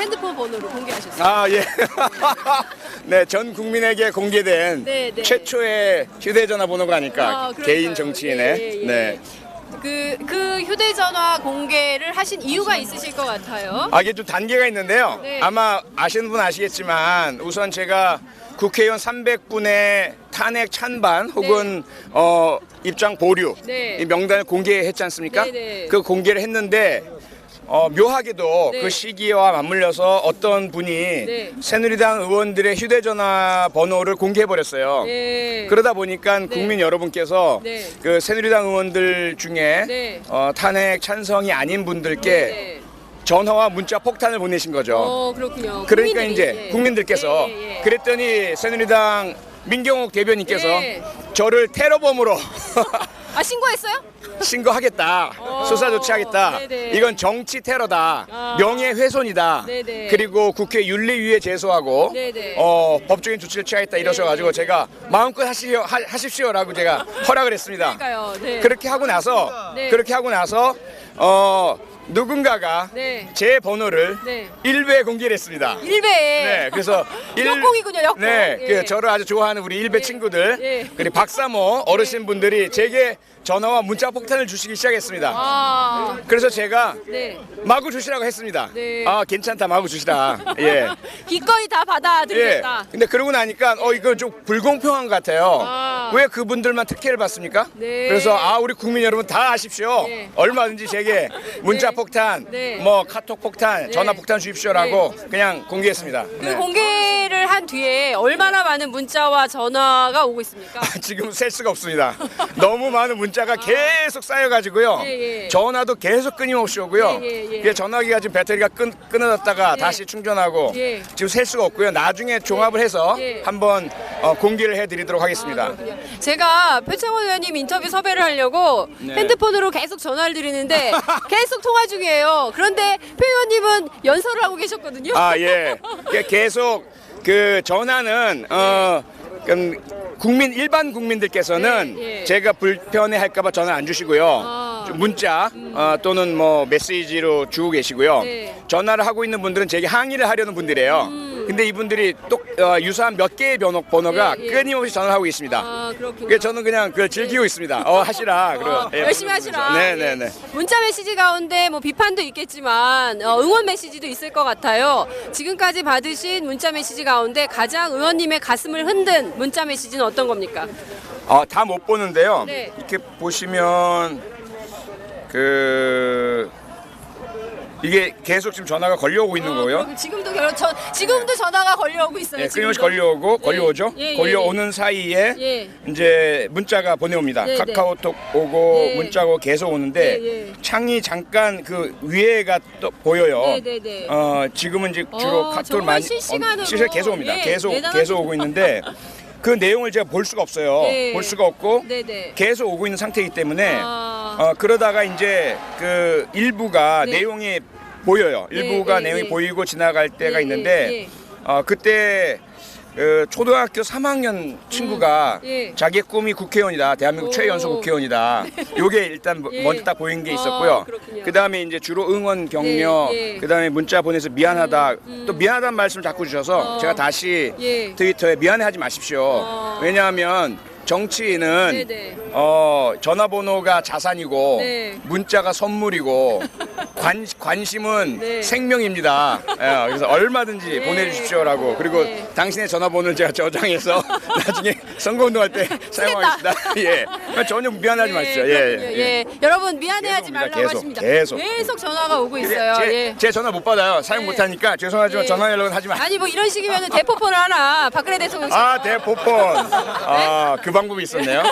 핸드폰 번호를 공개하셨어요. 아, 예. 네, 전 국민에게 공개된 네, 네. 최초의 휴대전화 번호가 아닐까. 그러니까요. 개인 정치인의. 예, 예. 네. 그 휴대전화 공개를 하신 이유가 있으실 것 같아요. 아, 이게 좀 단계가 있는데요. 네. 아마 아시는 분 아시겠지만 우선 제가 국회의원 300분의 탄핵 찬반 혹은 입장 보류 네. 이 명단을 공개했지 않습니까? 네, 네. 그 공개를 했는데 묘하게도 네. 그 시기와 맞물려서 어떤 분이 네. 새누리당 의원들의 휴대전화 번호를 공개해버렸어요. 네. 그러다 보니까 국민 여러분께서 네. 그 새누리당 의원들 중에 네. 탄핵 찬성이 아닌 분들께 네. 전화와 문자 폭탄을 보내신 거죠. 그렇군요. 그러니까 국민들이, 이제 네. 국민들께서 예, 예. 그랬더니 새누리당 민경욱 대변인께서 네. 저를 테러범으로 아, 신고했어요? 신고하겠다. 수사 조치하겠다. 네네. 이건 정치 테러다. 아. 명예훼손이다. 네네. 그리고 국회 윤리위에 제소하고 네네. 법적인 조치를 취하겠다 이러셔가지고 제가 마음껏 하십시오라고 제가 허락을 했습니다. 그러니까요. 네. 그렇게 하고 나서 네. 누군가가 네. 제 번호를 네. 일베에 공개를 했습니다. 일베. 네, 그래서 역공이군요, 역공. 네, 예. 그 저를 아주 좋아하는 우리 일베 친구들, 예. 그리고 박사모 어르신분들이 제게 전화와 문자 폭탄을 주시기 시작했습니다. 아, 그래서 제가 네. 마구 주시라고 했습니다. 네. 아, 괜찮다, 마구 주시라. 예. 기꺼이 다 예. 받아들이겠다. 근데 그러고 나니까 이거 좀 불공평한 것 같아요. 아. 왜 그분들만 특혜를 받습니까? 네. 그래서 우리 국민 여러분 다 아십시오. 네. 얼마든지 제게 문자 네. 폭탄, 네. 뭐 카톡 폭탄, 네. 전화 폭탄 주십시오라고 그냥 공개했습니다. 그 네. 공개를 한 뒤에 얼마나 많은 문자와 전화가 오고 있습니까? 지금 셀 수가 없습니다. 너무 많은 문자가 계속 쌓여가지고요. 예, 예. 전화도 계속 끊임없이 오고요. 예, 예, 예. 이게 전화기가 지금 배터리가 끊어졌다가 예. 다시 충전하고 예. 지금 셀 수가 없고요. 나중에 종합을 해서 예. 한번 공개를 해드리도록 하겠습니다. 제가 표창원 의원님 인터뷰 섭외를 하려고 네. 핸드폰으로 계속 전화를 드리는데 계속 통화 중이에요. 그런데 표 의원님은 연설을 하고 계셨거든요. 아, 예. 계속 그 전화는 일반 국민들께서는 예, 예. 제가 불편해할까봐 전화 안 주시고요. 좀 문자 또는 뭐 메시지로 주고 계시고요. 네. 전화를 하고 있는 분들은 제게 항의를 하려는 분들이에요. 근데 이분들이 또 유사한 몇 개의 번호가 예, 예. 끊임없이 전화를 하고 계십니다. 아, 그렇군요. 그래서 저는 그냥 그걸 즐기고 있습니다. 하시라. 예, 열심히 하시라. 네네네. 예. 문자 메시지 가운데 뭐 비판도 있겠지만 응원 메시지도 있을 것 같아요. 지금까지 받으신 문자 메시지 가운데 가장 의원님의 가슴을 흔든 문자 메시지는 어떤 겁니까? 다 못 보는데요. 네. 이렇게 보시면 이게 계속 지금 전화가 걸려오고 있는 거고요. 그리고 지금도 전화가 걸려오고 있어요. 예, 끊임없이 지금도. 걸려오죠. 예, 예, 걸려오는 사이에 예. 이제 문자가 보내옵니다. 네, 카카오톡 오고 예. 문자가 계속 오는데 예, 예. 창이 잠깐 그 위에가 또 보여요. 네, 네, 네. 지금은 이제 주로 카톡을 정말 많이 실시간으로. 실시간 계속 옵니다. 예, 계속 대단하십니다. 오고 있는데 그 내용을 제가 볼 수가 없어요. 예. 볼 수가 없고 네, 네. 계속 오고 있는 상태이기 때문에 아. 그러다가 이제 그 일부가 네. 내용이 보여요. 일부가 네, 내용이 네. 보이고 지나갈 때가 네, 있는데 네. 그때 초등학교 3학년 친구가 예. 자기의 꿈이 국회의원이다. 대한민국 오. 최연소 국회의원이다. 요게 일단 예. 먼저 딱 보인 게 있었고요. 그렇군요. 그다음에 이제 주로 응원 격려, 예, 예. 그다음에 문자 보내서 미안하다. 또 미안하다는 말씀을 자꾸 주셔서 제가 다시 예. 트위터에 미안해하지 마십시오. 왜냐하면 정치인은 네네. 전화번호가 자산이고 네. 문자가 선물이고 관심은 네. 생명입니다. 그래서 얼마든지 보내주십시오라고. 그리고 네. 당신의 전화번호를 제가 저장해서 나중에 선거운동할 때 사용하겠습니다. 예, 전혀 미안하지 마십시오. 그렇군요. 예. 여러분 미안해하지 계속 말라고 옵니다. 하십니다. 계속. 전화가 오고 있어요. 제 전화 못 받아요. 사용 네. 못하니까 죄송하지만 예. 전화 연락은 하지 마. 아니 뭐 이런 식이면 대포폰을 하나 박근혜 대통령. 대포폰. 그 방법이 있었네요.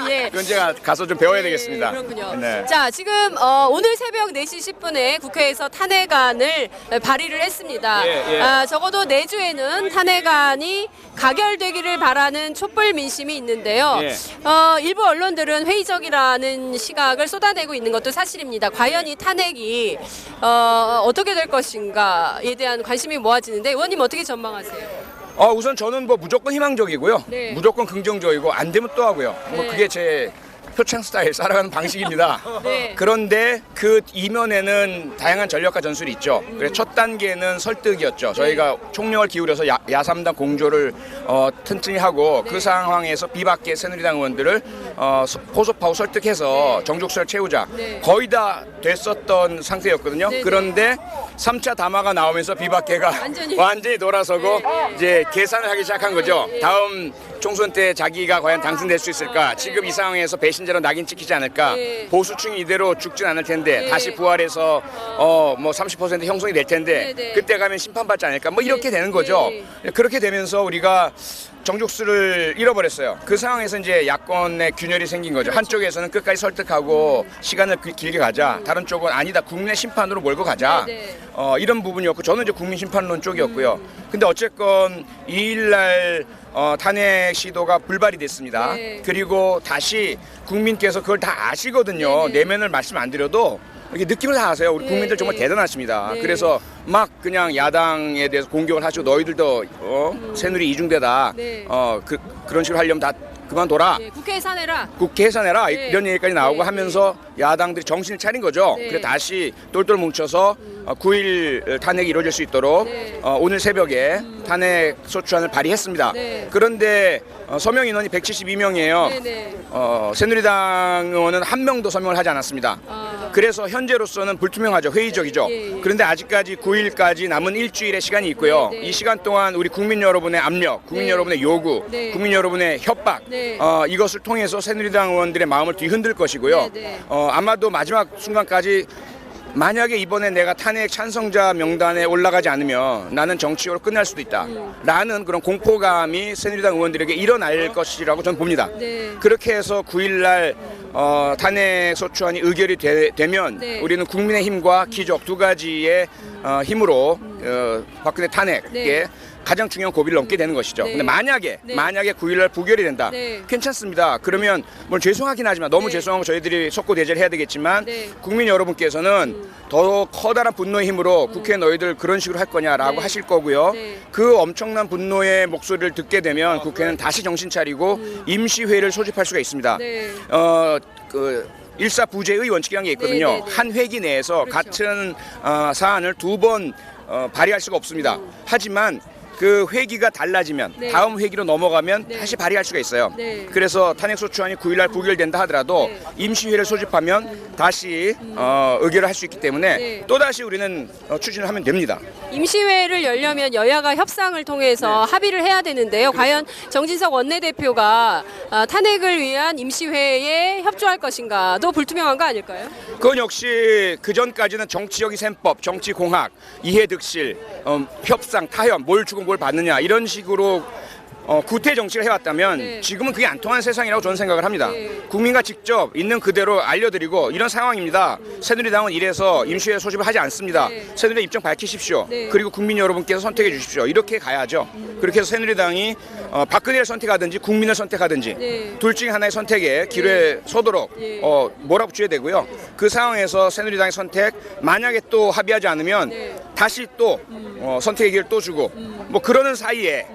예. 그건 제가 가서 좀 배워야 되겠습니다. 그렇군요. 네. 자, 지금 오늘 새벽 4시 10분에 국회에서 탄핵안을 발의를 했습니다. 예. 적어도 내주에는 탄핵안이 가결되기를 바라는 촛불 민심이 있는데요. 예. 일부 언론들은 회의적이라는 시각을 쏟아내고 있는 것도 사실입니다. 과연 이 탄핵이 어떻게 될 것인가에 대한 관심이 모아지는데 의원님 어떻게 전망하세요? 우선 저는 뭐 무조건 희망적이고요. 네. 무조건 긍정적이고 안 되면 또 하고요. 뭐 네. 그게 제 표창 스타일 살아가는 방식입니다. 네. 그런데 그 이면에는 다양한 전략과 전술이 있죠. 그래서 첫 단계는 설득이었죠. 저희가 총력을 기울여서 야삼당 공조를 튼튼히 하고 그 상황에서 비박계 새누리당 의원들을 포섭하고 설득해서 정족수를 채우자. 네. 거의 다 됐었던 상태였거든요. 네, 그런데 3차 담화가 나오면서 비박계가 완전히 돌아서고 이제 계산을 하기 시작한 거죠. 다음 총선 때 자기가 과연 당선될 수 있을까? 지금 이 상황에서 배신자로 낙인 찍히지 않을까? 보수층이 이대로 죽진 않을 텐데 다시 부활해서 뭐 30% 형성이 될 텐데 그때 가면 심판받지 않을까? 뭐 이렇게 되는 거죠. 그렇게 되면서 우리가 정족수를 잃어버렸어요. 그 상황에서 이제 야권의 균열이 생긴 거죠. 한쪽에서는 끝까지 설득하고 시간을 길게 가자. 다른 쪽은 아니다. 국민의 심판으로 몰고 가자. 이런 부분이었고 저는 이제 국민 심판론 쪽이었고요. 근데 어쨌건 2일날 탄핵 시도가 불발이 됐습니다. 그리고 다시 국민께서 그걸 다 아시거든요. 내면을 말씀 안 드려도 이렇게 느낌을 다 아세요. 우리 국민들 정말 대단하십니다. 그래서 막 그냥 야당에 대해서 공격을 하시고 너희들도 새누리 이중대다. 그런 식으로 하려면 다 그만둬라. 국회 해산해라. 국회 해산해라. 이런 얘기까지 나오고 하면서 야당들이 정신을 차린 거죠. 그래서 다시 똘똘 뭉쳐서 9일 탄핵이 이루어질 수 있도록 오늘 새벽에 탄핵 소추안을 발의했습니다. 그런데 서명 인원이 172명이에요. 새누리당 의원은 한 명도 서명을 하지 않았습니다. 그래서 현재로서는 불투명하죠. 회의적이죠. 그런데 아직까지 9일까지 남은 일주일의 시간이 있고요. 이 시간 동안 우리 국민 여러분의 압력, 국민 여러분의 요구, 국민 여러분의 협박 이것을 통해서 새누리당 의원들의 마음을 뒤흔들 것이고요. 아마도 마지막 순간까지 만약에 이번에 내가 탄핵 찬성자 명단에 올라가지 않으면 나는 정치적으로 끝날 수도 있다 라는 그런 공포감이 새누리당 의원들에게 일어날 것이라고 저는 봅니다. 그렇게 해서 9일날 탄핵 소추안이 의결이 되면 우리는 국민의힘과 기적 두 가지의 힘으로 박근혜 탄핵에 가장 중요한 고비를 넘게 되는 것이죠. 근데 만약에 9일날 부결이 된다. 괜찮습니다. 그러면 뭘 죄송하긴 하지만 너무 죄송하고 저희들이 속고 대절해야 되겠지만 국민 여러분께서는 더 커다란 분노의 힘으로 국회 너희들 그런 식으로 할 거냐라고 하실 거고요. 그 엄청난 분노의 목소리를 듣게 되면 국회는 다시 정신 차리고 임시회를 소집할 수가 있습니다. 일사부재의 원칙이라는 게 있거든요. 한 회기 내에서 같은 사안을 두 번 발의할 수가 없습니다. 하지만 그 회기가 달라지면 다음 회기로 넘어가면 다시 발의할 수가 있어요. 그래서 탄핵소추안이 9일날 부결된다 하더라도 임시회를 소집하면 다시 의결을 할 수 있기 때문에 또다시 우리는 추진을 하면 됩니다. 임시회를 열려면 여야가 협상을 통해서 합의를 해야 되는데요. 과연 정진석 원내대표가 탄핵을 위한 임시회에 협조할 것인가도 불투명한 거 아닐까요? 그건 역시 그전까지는 정치적인 셈법, 정치공학, 이해득실, 협상, 타협, 뭘 주고 뭘 받느냐 이런 식으로 구태 정치를 해왔다면 지금은 그게 안 통하는 세상이라고 저는 생각을 합니다. 국민과 직접 있는 그대로 알려드리고 이런 상황입니다. 새누리당은 이래서 임시회 소집을 하지 않습니다. 새누리당 입장 밝히십시오. 그리고 국민 여러분께서 선택해 주십시오. 이렇게 가야죠. 그렇게 해서 새누리당이 박근혜를 선택하든지 국민을 선택하든지 둘 중에 하나의 선택에 기로에 서도록 몰아붙여야 되고요. 그 상황에서 새누리당의 선택 만약에 또 합의하지 않으면 다시 또 선택의 기회를 또 주고 뭐 그러는 사이에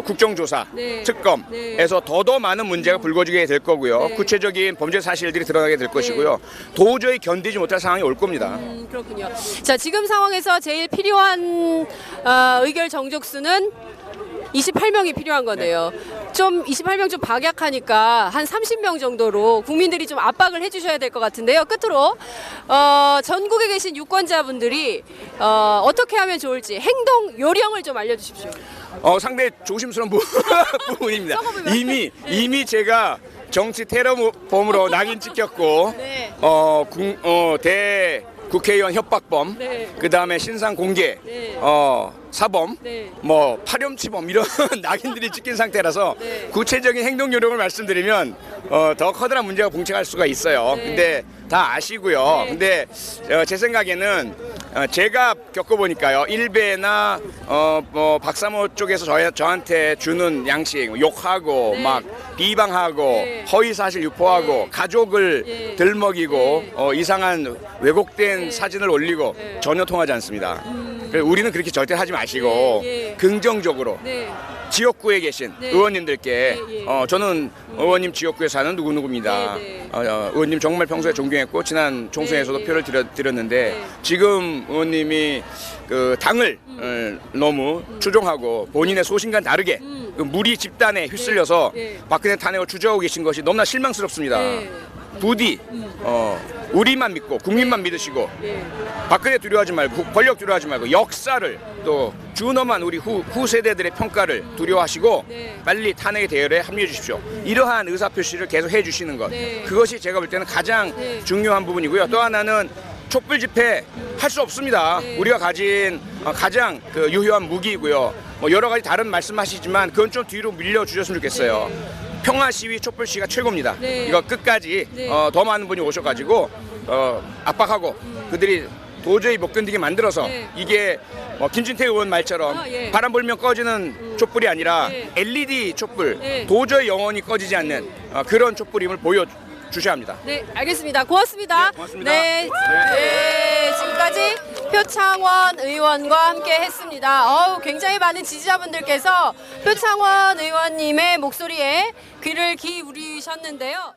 국정조사, 특검에서 더더 많은 문제가 불거지게 될 거고요. 구체적인 범죄 사실들이 드러나게 될 것이고요. 도저히 견디지 못할 상황이 올 겁니다. 그렇군요. 자, 지금 상황에서 제일 필요한 의결 정족수는 28명이 필요한 거네요. 좀 28명 좀 박약하니까 한 30명 정도로 국민들이 좀 압박을 해주셔야 될 것 같은데요. 끝으로 전국에 계신 유권자분들이 어떻게 하면 좋을지 행동 요령을 좀 알려주십시오. 상당히 조심스러운 부분입니다. 이미 제가 정치 테러범으로 낙인 찍혔고 국회의원 협박범, 그다음에 신상 공개, 사범, 뭐 파렴치범 이런 낙인들이 찍힌 상태라서 구체적인 행동 요령을 말씀드리면 더 커다란 문제가 봉착할 수가 있어요. 근데 다 아시고요. 근데 제 생각에는 제가 겪어보니까요. 일베나 뭐 박사모 쪽에서 저한테 주는 양식 욕하고 막 비방하고 허위 사실 유포하고 가족을 들먹이고 이상한 왜곡된 사진을 올리고 전혀 통하지 않습니다. 우리는 그렇게 절대 하지 마시고 긍정적으로 지역구에 계신 네. 의원님들께 예, 예. 저는 의원님 지역구에 사는 누구누구입니다. 네, 네. 의원님 정말 평소에 존경했고 지난 총선에서도 네, 네. 표를 드렸는데 네. 지금 의원님이 그 당을 너무 추종하고 본인의 소신과는 다르게 그 무리 집단에 휩쓸려서 네, 네. 박근혜 탄핵을 주저하고 계신 것이 너무나 실망스럽습니다. 네. 부디 우리만 믿고 국민만 믿으시고 예. 박근혜 두려워하지 말고 권력 두려워하지 말고 역사를 또 준엄한 우리 후 세대들의 평가를 두려워하시고 네. 빨리 탄핵의 대열에 합류해 주십시오. 이러한 의사 표시를 계속 해 주시는 것. 네. 그것이 제가 볼 때는 가장 네. 중요한 부분이고요. 또 하나는 촛불 집회 할 수 없습니다. 네. 우리가 가진 가장 그 유효한 무기이고요. 뭐 여러 가지 다른 말씀하시지만 그건 좀 뒤로 밀려 주셨으면 좋겠어요. 네. 평화 시위, 촛불 시위가 최고입니다. 네. 이거 끝까지 네. 더 많은 분이 오셔가지고 압박하고 그들이 도저히 못 견디게 만들어서 네. 이게 김진태 의원 말처럼 예. 바람 불면 꺼지는 촛불이 아니라 네. LED 촛불, 네. 도저히 영원히 꺼지지 않는 그런 촛불임을 보여주셔야 합니다. 네, 알겠습니다. 고맙습니다. 네, 고맙습니다. 네, 네. 네, 지금까지 표창원 의원과 함께 했습니다. 굉장히 많은 지지자분들께서 표창원 의원님의 목소리에 귀를 기울이셨는데요.